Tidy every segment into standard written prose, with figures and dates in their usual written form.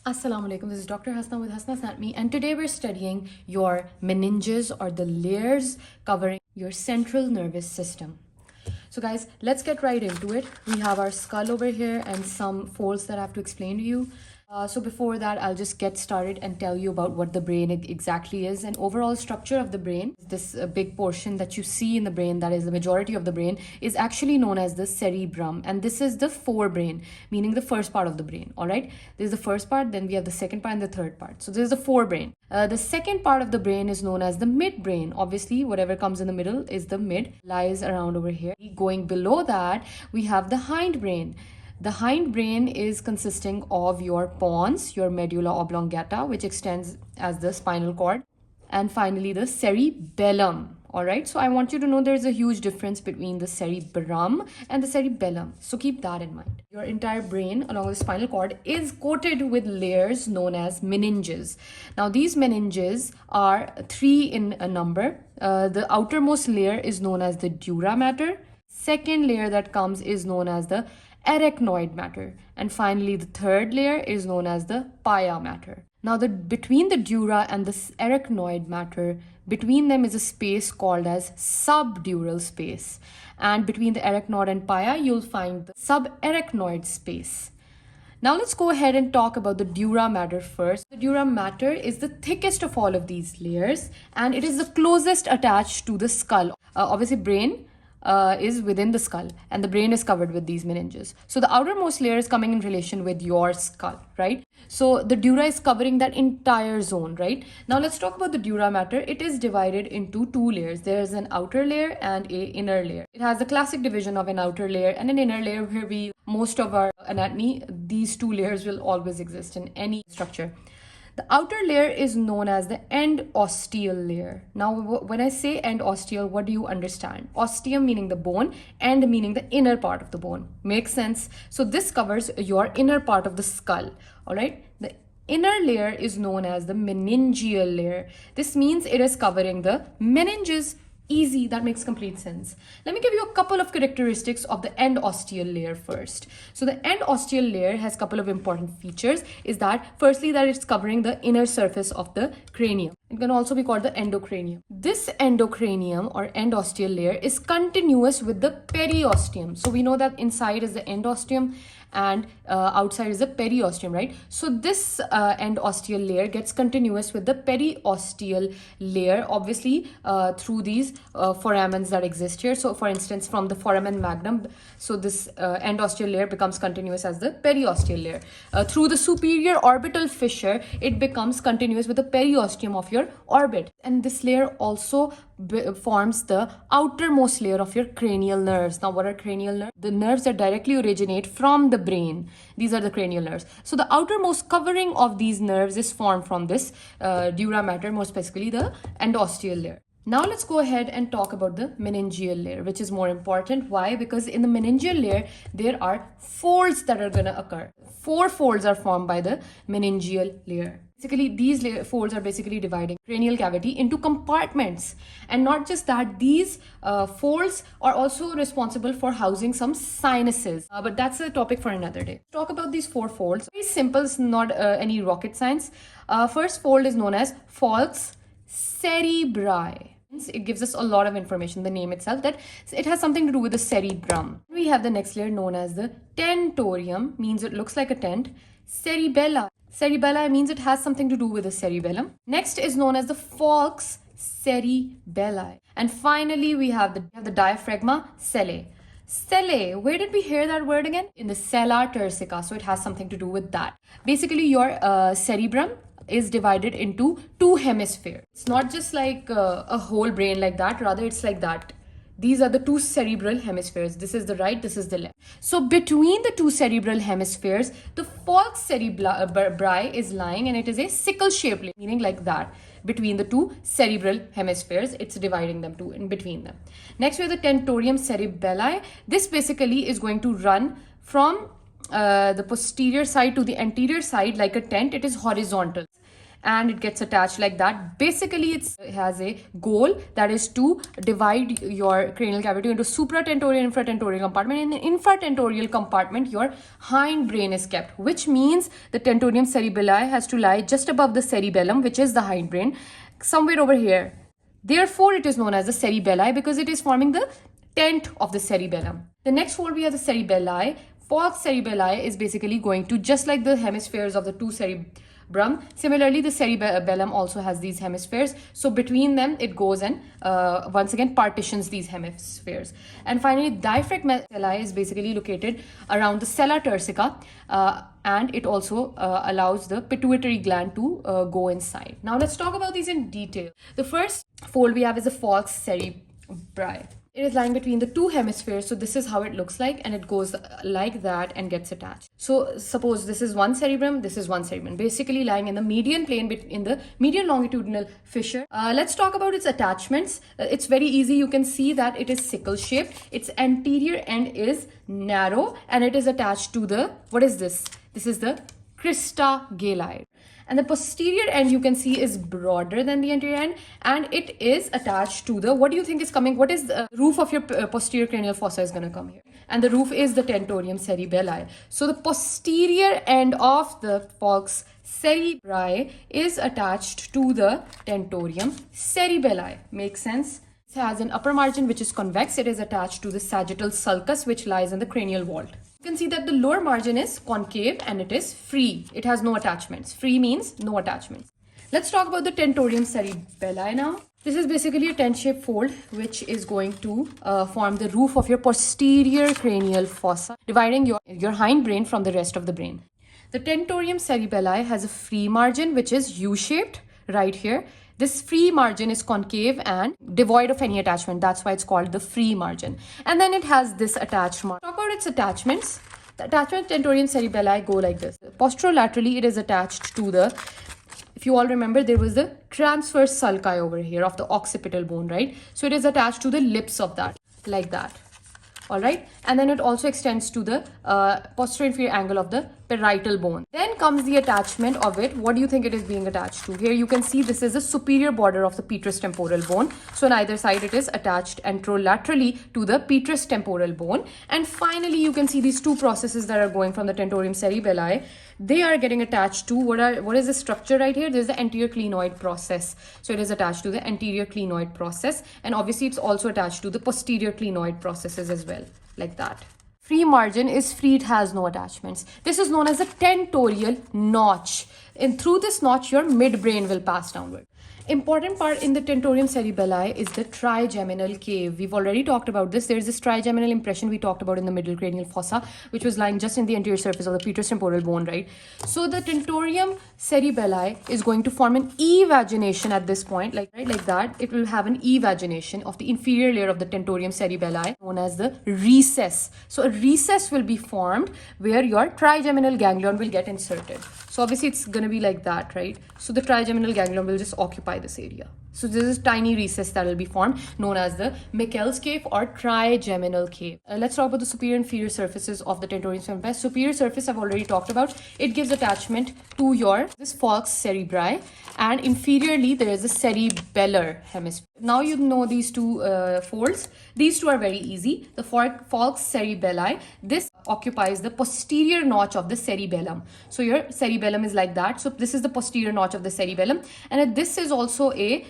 Assalamu alaikum, this is Dr. Hasna with Hasna's Anatomy, and today we're studying your meninges, or the layers covering your central nervous system. So guys, let's get right into it. We have our skull over here and some folds that I have to explain to you. So before that, I'll just get started and tell you about what the brain exactly is. And overall structure of the brain, this big portion that you see in the brain, that is the majority of the brain, is actually known as the cerebrum. And this is the forebrain, meaning the first part of the brain. All right, this is the first part, then we have the second part and the third part. So this is the forebrain. The second part of the brain is known as the midbrain. Obviously, whatever comes in the middle is the mid, lies around over here. Going below that, we have the hindbrain. The hindbrain is consisting of your pons, your medulla oblongata, which extends as the spinal cord, and finally the cerebellum. All right, so I want you to know there's a huge difference between the cerebrum and the cerebellum. So keep that in mind. Your entire brain along with the spinal cord is coated with layers known as meninges. Now these meninges are 3 in a number. The outermost layer is known as the dura mater. Second layer that comes is known as the arachnoid matter, and finally the third layer is known as the pia mater. Now between the dura and the arachnoid matter, between them is a space called as subdural space, and between the arachnoid and pia you'll find the subarachnoid space. Now let's go ahead and talk about the dura mater first. The dura mater is the thickest of all of these layers, and it is the closest attached to the skull. Obviously brain is within the skull, and the brain is covered with these meninges. So the outermost layer is coming in relation with your skull, right? So the dura is covering that entire zone, right? Now let's talk about the dura mater. It is divided into 2 layers. There is an outer layer and a inner layer. It has the classic division of an outer layer and an inner layer, where most of our anatomy, these 2 layers will always exist in any structure. The outer layer is known as the endosteal layer. Now, when I say endosteal, what do you understand? Osteum meaning the bone, end meaning the inner part of the bone. Makes sense? So this covers your inner part of the skull. All right. The inner layer is known as the meningeal layer. This means it is covering the meninges. Easy, that makes complete sense. Let me give you a couple of characteristics of the endosteal layer first. So the endosteal layer has a couple of important features. Is that firstly that it's covering the inner surface of the cranium. It can also be called the endocranium. This endocranium or endosteal layer is continuous with the periosteum. So we know that inside is the endosteum and outside is the periosteum, right? So this endosteal layer gets continuous with the periosteal layer, obviously through these foramens that exist here. So for instance, from the foramen magnum, so this endosteal layer becomes continuous as the periosteal layer. Through the superior orbital fissure, it becomes continuous with the periosteum of your orbit. And this layer also forms the outermost layer of your cranial nerves. Now what are cranial nerves? The nerves that directly originate from the brain. These are the cranial nerves. So the outermost covering of these nerves is formed from this dura mater, more specifically the endosteal layer. Now let's go ahead and talk about the meningeal layer, which is more important. Why? Because in the meningeal layer, there are folds that are going to occur. 4 folds are formed by the meningeal layer. Basically, these folds are basically dividing cranial cavity into compartments. And not just that, these folds are also responsible for housing some sinuses. But that's a topic for another day. Talk about these 4 folds. Very simple, it's not any rocket science. First fold is known as Falx Cerebri. It gives us a lot of information, the name itself, that it has something to do with the cerebrum. We have the next layer known as the tentorium, means it looks like a tent. Cerebella. Cerebella means it has something to do with the cerebellum. Next is known as the Falx Cerebelli. And finally, we have the diaphragma cellae. Cellae, where did we hear that word again? In the sella turcica, so it has something to do with that. Basically, your cerebrum is divided into 2 hemispheres. It's not just like a whole brain like that, rather it's like that. These are the 2 cerebral hemispheres. This is the right, this is the left. So between the 2 cerebral hemispheres, the falx cerebri is lying, and it is a sickle-shaped, meaning like that. Between the 2 cerebral hemispheres, it's dividing them in between them. Next, we have the tentorium cerebelli. This basically is going to run from the posterior side to the anterior side like a tent. It is horizontal. and it gets attached like that. Basically, it has a goal, that is to divide your cranial cavity into supratentorial and infratentorial compartment. In the infratentorial compartment, your hind brain is kept, which means the tentorium cerebelli has to lie just above the cerebellum, which is the hind brain, somewhere over here. Therefore, it is known as the cerebelli because it is forming the tent of the cerebellum. The next fold we have the cerebelli. Falx cerebelli is basically going to, just like the hemispheres of the two cerebrum, similarly the cerebellum also has these hemispheres. So between them it goes and once again partitions these hemispheres. And finally, diaphragm is basically located around the sella turcica, and it also allows the pituitary gland to go inside. Now let's talk about these in detail. The first fold we have is the falx cerebri. It is lying between the two hemispheres, so this is how it looks like, and it goes like that and gets attached. So suppose this is one cerebrum, this is one cerebrum, basically lying in the median plane, in the median longitudinal fissure. Let's talk about its attachments. It's very easy. You can see that it is sickle shaped. Its anterior end is narrow and it is attached to the, what is this? This is the crista gali. And the posterior end, you can see, is broader than the anterior end, and it is attached to the, what do you think is coming? What is the roof of your posterior cranial fossa is going to come here? And the roof is the tentorium cerebelli. So the posterior end of the falx cerebri is attached to the tentorium cerebelli. Makes sense? It has an upper margin which is convex. It is attached to the sagittal sulcus, which lies in the cranial vault. You can see that the lower margin is concave and it is free. It has no attachments. Free means no attachments. Let's talk about the tentorium cerebelli now. This is basically a tent-shaped fold which is going to form the roof of your posterior cranial fossa, dividing your hind brain from the rest of the brain. The tentorium cerebelli has a free margin which is U-shaped right here. This free margin is concave and devoid of any attachment. That's why it's called the free margin. And then it has this attached margin. Talk about its attachments. The attachment tentorium cerebelli go like this. Posterolaterally, it is attached to the, if you all remember, there was the transverse sulci over here of the occipital bone, right? So it is attached to the lips of that, like that. All right, and then it also extends to the posterior inferior angle of the parietal bone. Then comes the attachment of it. What do you think it is being attached to? Here you can see this is the superior border of the petrous temporal bone. So on either side it is attached anterolaterally to the petrous temporal bone. And finally you can see these two processes that are going from the tentorium cerebelli. They are getting attached to what is the structure right here? There's the anterior clinoid process. So it is attached to the anterior clinoid process, and obviously it's also attached to the posterior clinoid processes as well, like that. Free margin is free, it has no attachments. This is known as a tentorial notch. And through this notch, your midbrain will pass downward. Important part in the tentorium cerebelli is the trigeminal cave. We've already talked about this. There's this trigeminal impression we talked about in the middle cranial fossa, which was lying just in the anterior surface of the petrous temporal bone, right? So the tentorium cerebelli is going to form an evagination at this point, like that. It will have an evagination of the inferior layer of the tentorium cerebelli, known as the recess. So a recess will be formed where your trigeminal ganglion will get inserted. So obviously it's going to be like that, right? So the trigeminal ganglion will just occupy this area. So this is tiny recess that will be formed, known as the Meckel's cave or trigeminal cave. Let's talk about the superior and inferior surfaces of the tentorium cerebelli. Superior surface I've already talked about. It gives attachment to this falx cerebri, and inferiorly there is a cerebellar hemisphere. Now you know these two folds. These two are very easy. The falx cerebelli, this occupies the posterior notch of the cerebellum. So your cerebellum is like that. So this is the posterior notch of the cerebellum, and this is also a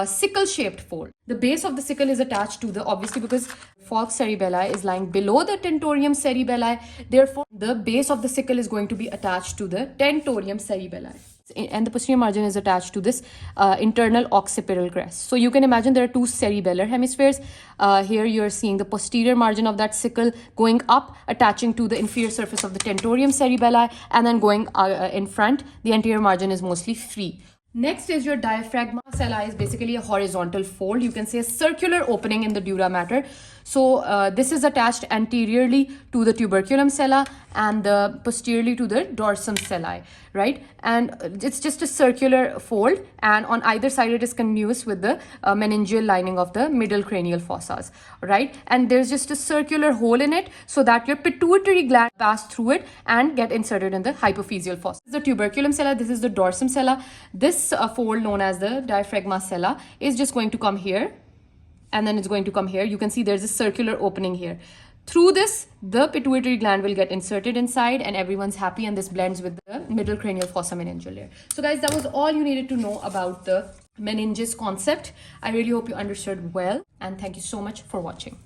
sickle-shaped fold. The base of the sickle is attached to the, obviously because falx cerebelli is lying below the tentorium cerebelli, therefore the base of the sickle is going to be attached to the tentorium cerebelli. And the posterior margin is attached to this internal occipital crest. So you can imagine there are two cerebellar hemispheres. Here you're seeing the posterior margin of that sickle going up, attaching to the inferior surface of the tentorium cerebelli, and then going in front. The anterior margin is mostly free. Next is your diaphragm. Sella is basically a horizontal fold. You can see a circular opening in the dura mater. So this is attached anteriorly to the tuberculum sella and posteriorly to the dorsum celli, right? And it's just a circular fold, and on either side it is continuous with the meningeal lining of the middle cranial fossas, right? And there's just a circular hole in it so that your pituitary gland pass through it and get inserted in the hypophyseal fossa. This is the tuberculum sella, this is the dorsum sella. This fold known as the diaphragma sella is just going to come here, and then it's going to come here. You can see there's a circular opening here. Through this, the pituitary gland will get inserted inside and everyone's happy, and this blends with the middle cranial fossa meningeal layer. So guys, that was all you needed to know about the meninges concept. I really hope you understood well, and thank you so much for watching.